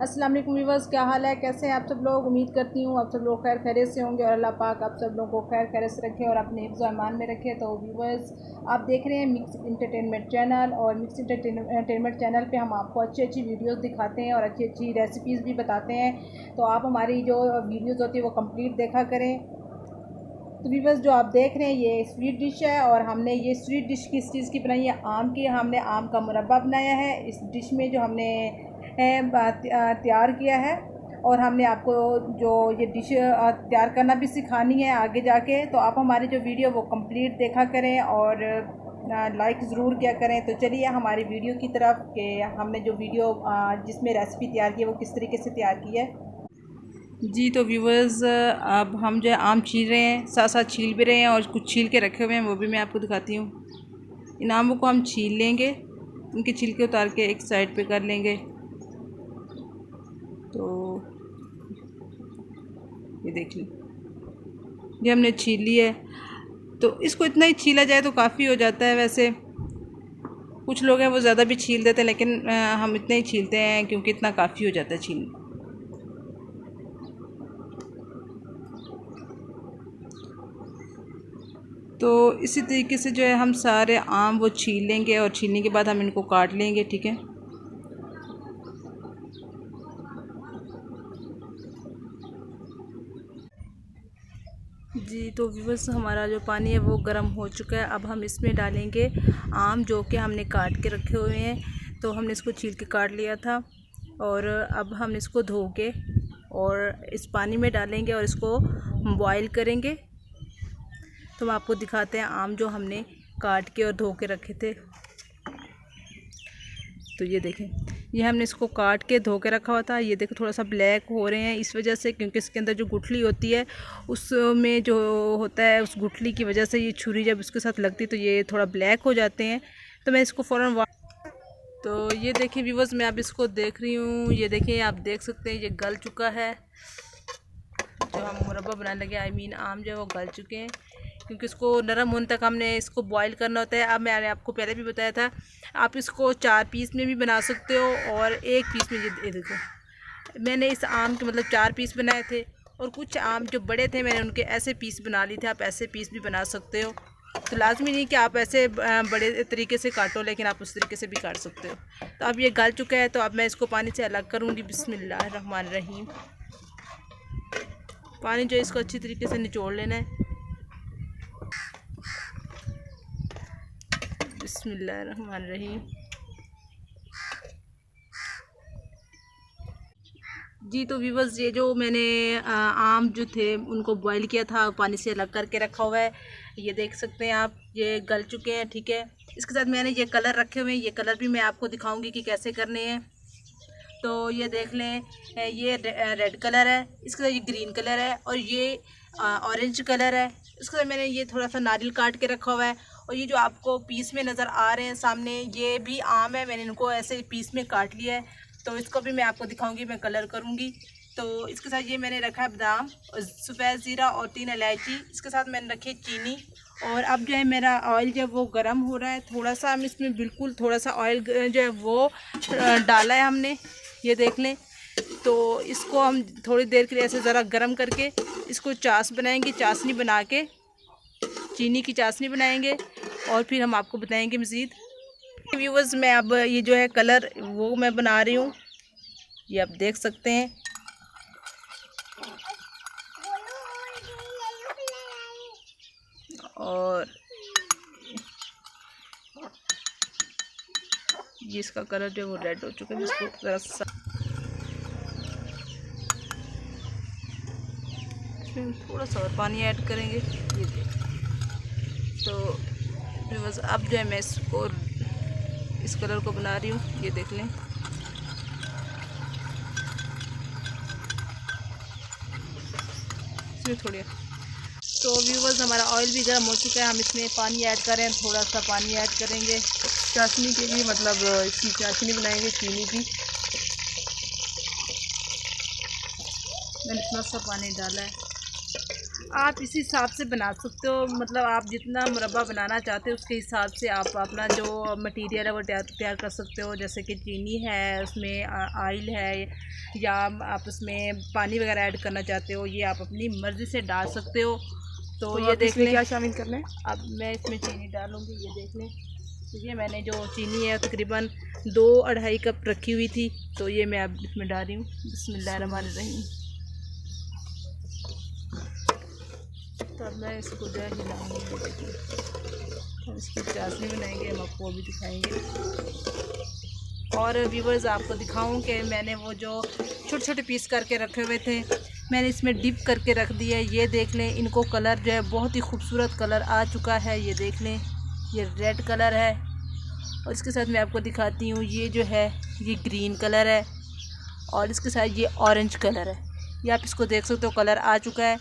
अस्सलाम वालेकुम व्यूअर्स, क्या हाल है, कैसे हैं आप सब लोग। उम्मीद करती हूँ आप सब लोग खैर खैरियत से होंगे और अल्लाह पाक आप सब लोगों को खैर खैरियत से रखे और अपने हिफ्ज़ ईमान में रखे। तो व्यूअर्स, आप देख रहे हैं मिक्स इंटरटेनमेंट चैनल, और मिक्स इंटरटेनमेंट चैनल पे हम आपको अच्छी अच्छी वीडियोस दिखाते हैं और अच्छी अच्छी रेसिपीज़ भी बताते हैं। तो आप हमारी जो वीडियोज़ होती है वो कम्प्लीट देखा करें। तो व्यूअर्स, जो आप देख रहे हैं ये स्वीट डिश है, और हमने ये स्वीट डिश किस चीज़ की बनाई है, आम की। हमने आम का मुरब्बा बनाया है इस डिश में, जो हमने तैयार किया है। और हमने आपको जो ये डिश तैयार करना भी सिखानी है आगे जाके। तो आप हमारी जो वीडियो वो कंप्लीट देखा करें और लाइक ज़रूर किया करें। तो चलिए हमारी वीडियो की तरफ, कि हमने जो वीडियो जिसमें रेसिपी तैयार की है वो किस तरीके से तैयार की है। जी तो व्यूवर्स, अब हम जो है आम छील रहे हैं, साथ साथ छील भी रहे हैं और कुछ छील के रखे हुए हैं, वो भी मैं आपको दिखाती हूँ। इन आमों को हम छील लेंगे, इनके छिलके उतार के एक साइड पे कर लेंगे। तो ये देख लीजिए, ये हमने छील लिया है। तो इसको इतना ही छीला जाए तो काफ़ी हो जाता है। वैसे कुछ लोग हैं वो ज़्यादा भी छील देते हैं, लेकिन हम इतना ही छीलते हैं क्योंकि इतना काफ़ी हो जाता है छीलना। तो इसी तरीके से जो है हम सारे आम वो छील लेंगे, और छीलने के बाद हम इनको काट लेंगे, ठीक है। जी तो व्यूअर्स, हमारा जो पानी है वो गर्म हो चुका है। अब हम इसमें डालेंगे आम, जो कि हमने काट के रखे हुए हैं। तो हमने इसको छील के काट लिया था, और अब हम इसको धो के और इस पानी में डालेंगे और इसको बॉईल करेंगे। तो हम आपको दिखाते हैं आम जो हमने काट के और धो के रखे थे। तो ये देखें, ये हमने इसको काट के धो के रखा हुआ था। ये देखो थोड़ा सा ब्लैक हो रहे हैं, इस वजह से क्योंकि इसके अंदर जो गुठली होती है उसमें जो होता है, उस गुठली की वजह से ये छुरी जब उसके साथ लगती है तो ये थोड़ा ब्लैक हो जाते हैं। तो मैं इसको फ़ौरन तो ये देखिए व्यूवर्स, मैं अब इसको देख रही हूँ। ये देखिए, आप देख सकते हैं ये गल चुका है। जो हम मुरब्बा बनाने लगे, आम जो है वो गल चुके हैं, क्योंकि इसको नरम होने तक हमने इसको बॉईल करना होता है। अब मैंने आपको पहले भी बताया था, आप इसको 4 पीस में भी बना सकते हो और 1 पीस में। ये देखो, मैंने इस आम के मतलब 4 पीस बनाए थे, और कुछ आम जो बड़े थे मैंने उनके ऐसे पीस बना लिए थे। आप ऐसे पीस भी बना सकते हो। तो लाजमी नहीं कि आप ऐसे बड़े तरीके से काटो, लेकिन आप उस तरीके से भी काट सकते हो। तो अब ये गल चुका है, तो अब मैं इसको पानी से अलग करूँगी। बिस्मिल्लाहिर्रहमानिर्रहीम। पानी जो इसको अच्छी तरीके से निचोड़ लेना है। बिस्मिल्लाहिर्रहमानिर्रहीम। जी तो व्यूवर्स, ये जो मैंने आम जो थे उनको बॉईल किया था, पानी से अलग करके रखा हुआ है। ये देख सकते हैं आप, ये गल चुके हैं, ठीक है। इसके साथ मैंने ये कलर रखे हुए हैं, ये कलर भी मैं आपको दिखाऊंगी कि कैसे करने हैं। तो ये देख लें, ये रेड कलर है, इसके साथ ये ग्रीन कलर है, और ये ऑरेंज कलर है। इसके साथ मैंने ये थोड़ा सा नारियल काट के रखा हुआ है। और ये जो आपको पीस में नज़र आ रहे हैं सामने, ये भी आम है, मैंने इनको ऐसे पीस में काट लिया है। तो इसको भी मैं आपको दिखाऊंगी, मैं कलर करूँगी। तो इसके साथ ये मैंने रखा है बादाम, सफ़ेद ज़ीरा और 3 इलायची। इसके साथ मैंने रखी है चीनी। और अब जो है मेरा ऑयल जब वो गर्म हो रहा है, थोड़ा सा हम इसमें बिल्कुल थोड़ा सा ऑयल जो है वो डाला है हमने, ये देख लें। तो इसको हम थोड़ी देर के लिए ऐसे ज़रा गर्म करके इसको चाश बनाएंगे, चाशनी बना के, चीनी की चाशनी बनाएंगे, और फिर हम आपको बताएंगे मज़ीद। व्यूवर्स, मैं अब ये जो है कलर वो मैं बना रही हूँ, ये आप देख सकते हैं। और ये इसका कलर जो है वो रेड हो चुका है। इसको ज़रा सा थोड़ा सा और पानी ऐड करेंगे, ये देख। तो बस अब जो है मैं इसको इस कलर को बना रही हूँ, ये देख लें। इसमें थोड़ी, तो व्यूवर्स, हमारा ऑयल भी गर्म हो चुका है। हम इसमें पानी ऐड करें, थोड़ा सा पानी ऐड करेंगे चाशनी के लिए, मतलब इसकी चाशनी बनाएंगे चीनी की। मैंने थोड़ा सा पानी डाला है। आप इस हिसाब से बना सकते हो, मतलब आप जितना मुरब्बा बनाना चाहते हो उसके हिसाब से आप अपना जो मटेरियल है वो तैयार कर सकते हो। जैसे कि चीनी है, उसमें ऑयल है, या आप उसमें पानी वगैरह ऐड करना चाहते हो, ये आप अपनी मर्ज़ी से डाल सकते हो। तो ये देख लें क्या शामिल करना है। अब मैं इसमें चीनी डालूँगी, ये देख लें। तो ये मैंने जो चीनी है तकरीबन 2-2.5 कप रखी हुई थी, तो ये मैं अब इसमें डाल रही हूँ। बिस्मिल्लाहिर्रहमानिर्रहीम। तो अब मैं इसको जो है हिलाऊँगी, देखिए हम इसकी चाशनी बनाएंगे, हम आपको भी दिखाएंगे। और व्यूवर्स आपको दिखाऊं कि मैंने वो जो छोटे छोटे पीस करके रखे हुए थे मैंने इसमें डिप करके रख दिया है। ये देख लें, इनको कलर जो है बहुत ही खूबसूरत कलर आ चुका है। ये देख लें, ये रेड कलर है, और इसके साथ मैं आपको दिखाती हूँ ये जो है ये ग्रीन कलर है, और इसके साथ ये ऑरेंज कलर है। ये आप इसको देख सकते हो, कलर आ चुका है।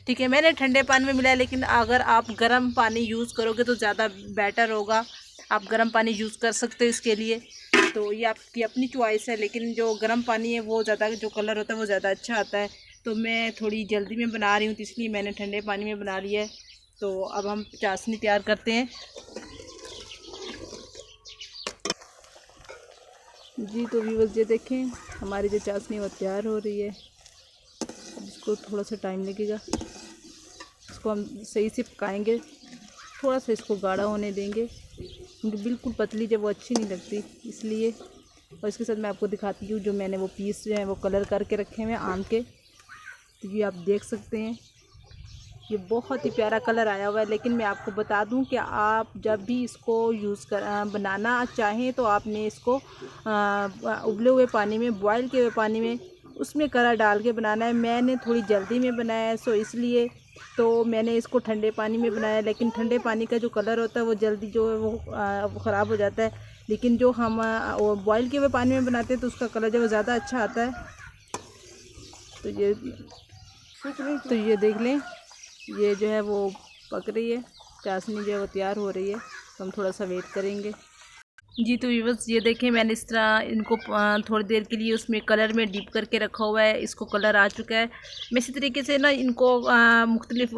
ठीक है, मैंने ठंडे पानी में मिलाया, लेकिन अगर आप गर्म पानी यूज़ करोगे तो ज़्यादा बेटर होगा। आप गर्म पानी यूज़ कर सकते हो इसके लिए, तो ये आपकी अपनी चॉइस है। लेकिन जो गर्म पानी है वो ज़्यादा, जो कलर होता है वो ज़्यादा अच्छा आता है। तो मैं थोड़ी जल्दी में बना रही हूँ, तो इसलिए मैंने ठंडे पानी में बना लिया है। तो अब हम चाशनी तैयार करते हैं। जी तो व्यूअर्स ये देखें, हमारी जो चाशनी वो तैयार हो रही है। अब इसको थोड़ा सा टाइम लगेगा, इसको हम सही से पकाएंगे, थोड़ा सा इसको गाढ़ा होने देंगे, क्योंकि बिल्कुल पतली जब वो अच्छी नहीं लगती, इसलिए। और इसके साथ मैं आपको दिखाती हूँ जो मैंने वो पीस जो है वो कलर करके रखे हुए हैं आम के। तो ये आप देख सकते हैं, ये बहुत ही प्यारा कलर आया हुआ है। लेकिन मैं आपको बता दूं कि आप जब भी इसको बनाना चाहें तो आपने इसको उबले हुए पानी में, बॉयल किए हुए पानी में, उसमें कलर डाल के बनाना है। मैंने थोड़ी जल्दी में बनाया है, सो इसलिए तो मैंने इसको ठंडे पानी में बनाया। लेकिन ठंडे पानी का जो कलर होता है वो जल्दी जो है वो ख़राब हो जाता है। लेकिन जो हम बॉयल किए हुए पानी में बनाते हैं तो उसका कलर जो है ज़्यादा अच्छा आता है। तो ये देख लें, ये जो है वो पक रही है, चाशनी जो है वो तैयार हो रही है। तो हम थोड़ा सा वेट करेंगे। जी तो व्यूअर्स ये देखें, मैंने इस तरह इनको थोड़ी देर के लिए उसमें कलर में डिप करके रखा हुआ है। इसको कलर आ चुका है। मैं इसी तरीके से ना इनको मुख्तलिफ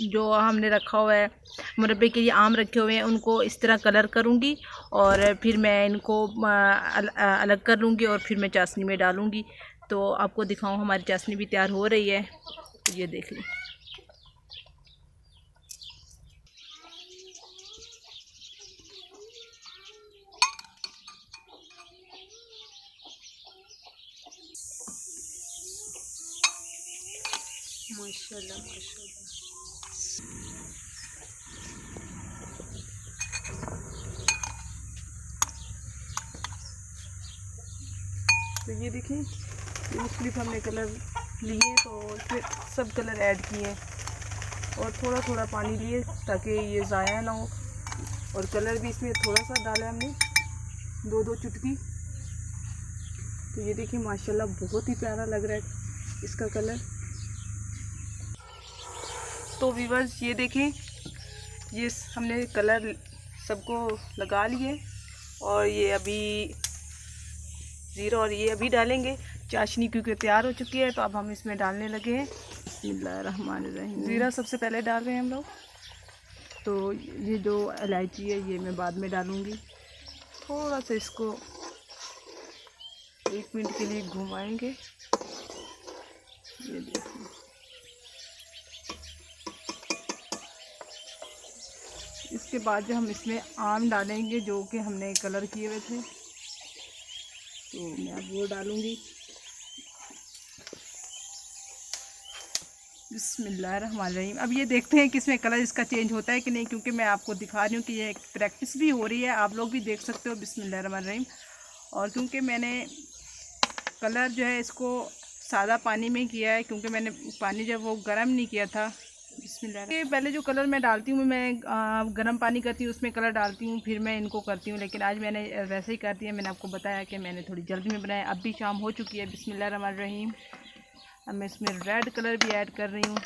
जो हमने रखा हुआ है मुरब्बे के लिए आम रखे हुए हैं उनको इस तरह कलर करूँगी, और फिर मैं इनको अलग कर लूँगी, और फिर मैं चाशनी में डालूँगी। तो आपको दिखाऊँ, हमारी चाशनी भी तैयार हो रही है। ये देख लें। माशाल्लाह माशाल्लाह। तो ये देखिए, मुख्तलिफ हमने कलर लिए, तो इसमें सब कलर ऐड किए और थोड़ा थोड़ा पानी लिए ताकि ये ज़ाया ना हो। और कलर भी इसमें थोड़ा सा डाला हमने, 2-2 चुटकी। तो ये देखिए माशाल्लाह बहुत ही प्यारा लग रहा है इसका कलर। तो व्यूअर्स ये देखें, ये हमने कलर सबको लगा लिए, और ये अभी ज़ीरा और ये अभी डालेंगे। चाशनी क्योंकि तैयार हो चुकी है, तो अब हम इसमें डालने लगे हैं। बिस्मिल्लाहिर्रहमानिर्रहीम। ज़ीरा सबसे पहले डाल रहे हैं हम लोग। तो ये जो इलायची है ये मैं बाद में डालूँगी। थोड़ा सा इसको 1 मिनट के लिए घुमाएंगे। ये देखिए, इसके बाद जो हम इसमें आम डालेंगे जो कि हमने कलर किए हुए थे, तो मैं अब वो डालूँगी। बिस्मिल्लाहिर्रहमानिर्रहीम। अब ये देखते हैं कि इसमें कलर इसका चेंज होता है कि नहीं, क्योंकि मैं आपको दिखा रही हूँ कि ये एक प्रैक्टिस भी हो रही है, आप लोग भी देख सकते हो। बिस्मिल्लाहिर्रहमानिर्रहीम। और क्योंकि मैंने कलर जो है इसको सादा पानी में किया है, क्योंकि मैंने पानी जो है वो गर्म नहीं किया था। बिस्मिल्लाह। पहले जो कलर मैं डालती हूँ, मैं गर्म पानी करती हूँ, उसमें कलर डालती हूँ, फिर मैं इनको करती हूँ। लेकिन आज मैंने वैसे ही कर दिया। मैंने आपको बताया कि मैंने थोड़ी जल्दी में बनाया। अब भी शाम हो चुकी है। बिस्मिल्लाहिर्रहमानिर्रहीम। अब मैं इसमें रेड कलर भी ऐड कर रही हूँ।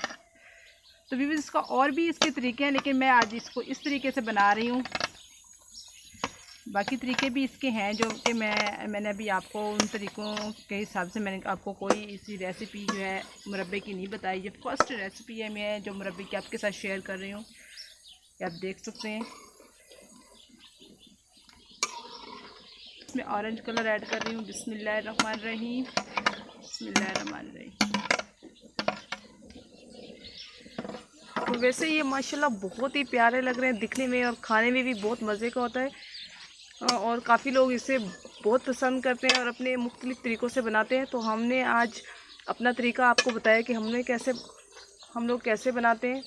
तो भी इसका और भी इसके तरीके हैं, लेकिन मैं आज इसको इस तरीके से बना रही हूँ। बाकी तरीके भी इसके हैं जो कि मैंने अभी आपको उन तरीक़ों के हिसाब से मैंने आपको कोई इसी रेसिपी जो है मुरब्बे की नहीं बताई। ये फर्स्ट रेसिपी है मैं जो मुरब्बे की आपके साथ शेयर कर रही हूँ, आप देख सकते हैं। इसमें ऑरेंज कलर ऐड कर रही हूँ। बिस्मिल्लाहिर्रहमानिर्रहीम, बिस्मिल्लाहिर्रहमानिर्रहीम। तो वैसे ये माशाल्लाह बहुत ही प्यारे लग रहे हैं दिखने में और खाने में भी बहुत मज़े का होता है और काफ़ी लोग इसे बहुत पसंद करते हैं और अपने मुख्तलिफ़ तरीक़ों से बनाते हैं। तो हमने आज अपना तरीका आपको बताया कि हम लोग कैसे बनाते हैं।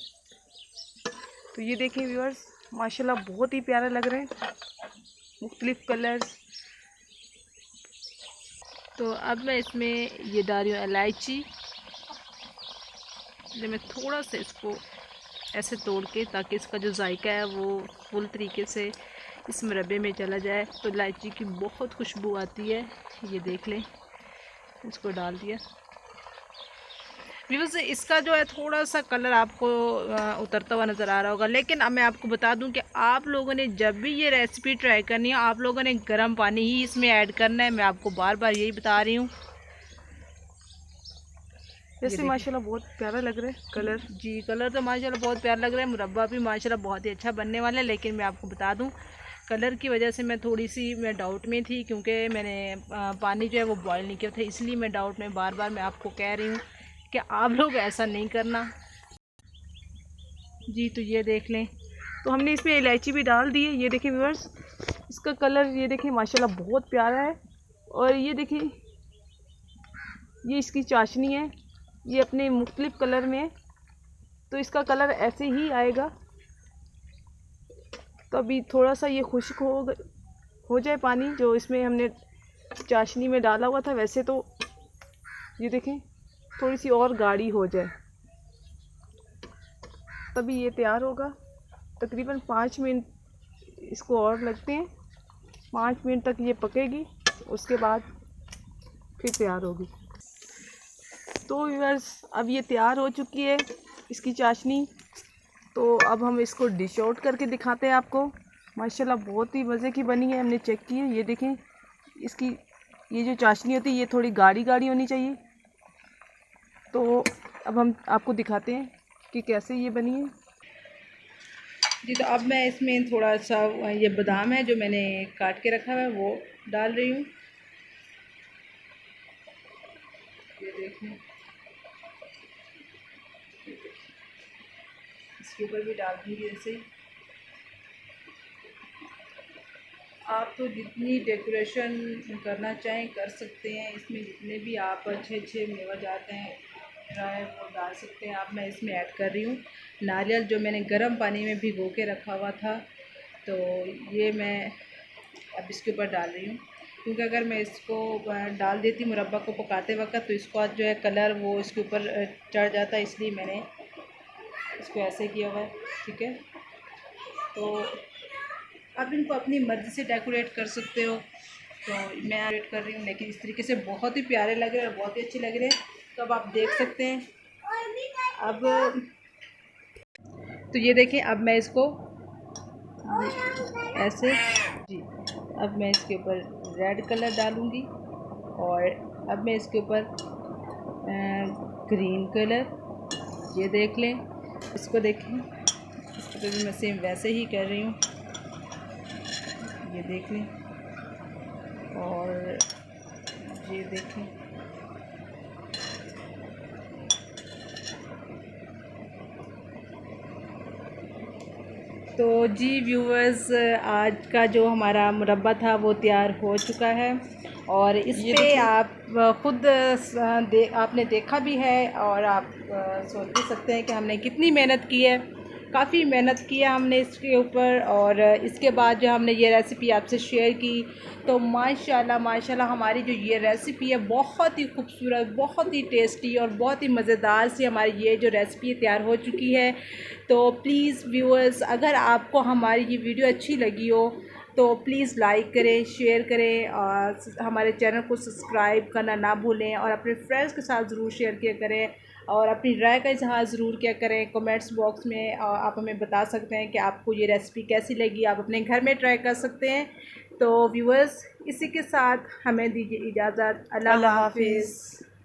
तो ये देखें व्यूअर्स, माशाल्लाह बहुत ही प्यारे लग रहे हैं, मुख्तलिफ़ कलर्स। तो अब मैं इसमें ये डाल रही हूँ इलायची। मैं थोड़ा सा इसको ऐसे तोड़ के ताकि इसका जो जायका है वो फुल तरीके से इस मुरब्बे में चला जाए। तो इलायची की बहुत खुशबू आती है, ये देख लें। इसको डाल दिया। व्यूअर्स, इसका जो है थोड़ा सा कलर आपको उतरता हुआ नज़र आ रहा होगा, लेकिन अब मैं आपको बता दूं कि आप लोगों ने जब भी ये रेसिपी ट्राई करनी है आप लोगों ने गर्म पानी ही इसमें ऐड करना है। मैं आपको बार बार यही बता रही हूँ। वैसे माशाल्लाह बहुत प्यारा लग रहा है कलर। जी, कलर तो माशाल्लाह बहुत प्यारा लग रहा है। मुरब्बा भी माशाल्लाह बहुत ही अच्छा बनने वाला है। लेकिन मैं आपको बता दूं कलर की वजह से मैं थोड़ी सी डाउट में थी, क्योंकि मैंने पानी जो है वो बॉयल नहीं किया था, इसलिए मैं डाउट में बार बार मैं आपको कह रही हूँ कि आप लोग ऐसा नहीं करना। जी, तो ये देख लें। तो हमने इसमें इलायची भी डाल दी है। ये देखें व्यूअर्स, इसका कलर ये देखें माशाल्लाह बहुत प्यारा है। और ये देखिए, ये इसकी चाशनी है, ये अपने मुख्तलिफ कलर में, तो इसका कलर ऐसे ही आएगा। तो अभी थोड़ा सा ये खुश्क हो जाए पानी जो इसमें हमने चाशनी में डाला हुआ था। वैसे तो ये देखें थोड़ी सी और गाढ़ी हो जाए तभी ये तैयार होगा। तकरीबन 5 मिनट इसको और लगते हैं। 5 मिनट तक ये पकेगी, उसके बाद फिर तैयार होगी। तो व्यूअर्स, अब ये तैयार हो चुकी है इसकी चाशनी। तो अब हम इसको डिश आउट करके दिखाते हैं आपको। माशाल्लाह बहुत ही मज़े की बनी है, हमने चेक की है। ये देखें, इसकी ये जो चाशनी होती है ये थोड़ी गाढ़ी गाढ़ी होनी चाहिए। तो अब हम आपको दिखाते हैं कि कैसे ये बनी है। जी, तो अब मैं इसमें थोड़ा सा ये बादाम है जो मैंने काट के रखा हुआ है वो डाल रही हूँ। ये देखें, इसके ऊपर भी डाल दूँगी ऐसे। आप तो जितनी डेकोरेशन करना चाहें कर सकते हैं। इसमें जितने भी आप अच्छे अच्छे मेवा जाते हैं ड्राई वो डाल सकते हैं। अब मैं इसमें ऐड कर रही हूँ नारियल जो मैंने गर्म पानी में भिगो के रखा हुआ था। तो ये मैं अब इसके ऊपर डाल रही हूँ, क्योंकि अगर मैं इसको डाल देती मुरब्बा को पकाते वक्त तो इसका जो है कलर वो इसके ऊपर चढ़ जाता है, इसलिए मैंने इसको ऐसे किया हुआ है। ठीक है, तो आप इनको अपनी मर्ज़ी से डेकोरेट कर सकते हो। तो मैं डेकोरेट कर रही हूँ, लेकिन इस तरीके से बहुत ही प्यारे लग रहे हैं और बहुत ही अच्छे लग रहे हैं। तो अब आप देख सकते हैं। अब तो ये देखें, अब मैं इसको ऐसे जी, अब मैं इसके ऊपर रेड कलर डालूँगी और अब मैं इसके ऊपर ग्रीन कलर, ये देख लें, इसको देखें, इसको तो मैं सेम वैसे ही कर रही हूँ। ये देख लें और ये देखें। तो जी व्यूअर्स, आज का जो हमारा मुरब्बा था वो तैयार हो चुका है और इस पे आप खुद आपने देखा भी है और आप सोच भी सकते हैं कि हमने कितनी मेहनत की है। काफ़ी मेहनत किया हमने इसके ऊपर और इसके बाद जो हमने ये रेसिपी आपसे शेयर की तो माशाल्लाह माशाल्लाह हमारी जो ये रेसिपी है बहुत ही खूबसूरत, बहुत ही टेस्टी और बहुत ही मज़ेदार सी हमारी ये जो रेसिपी तैयार हो चुकी है। तो प्लीज़ व्यूअर्स, अगर आपको हमारी ये वीडियो अच्छी लगी हो तो प्लीज़ लाइक करें, शेयर करें और हमारे चैनल को सब्सक्राइब करना ना भूलें और अपने फ्रेंड्स के साथ ज़रूर शेयर किया करें और अपनी राय का इजहार ज़रूर किया करें कमेंट्स बॉक्स में। आप हमें बता सकते हैं कि आपको ये रेसिपी कैसी लगी, आप अपने घर में ट्राई कर सकते हैं। तो व्यूअर्स इसी के साथ हमें दीजिए इजाज़त। अल्लाह अल्लाह हाफिज़। हाफिज़।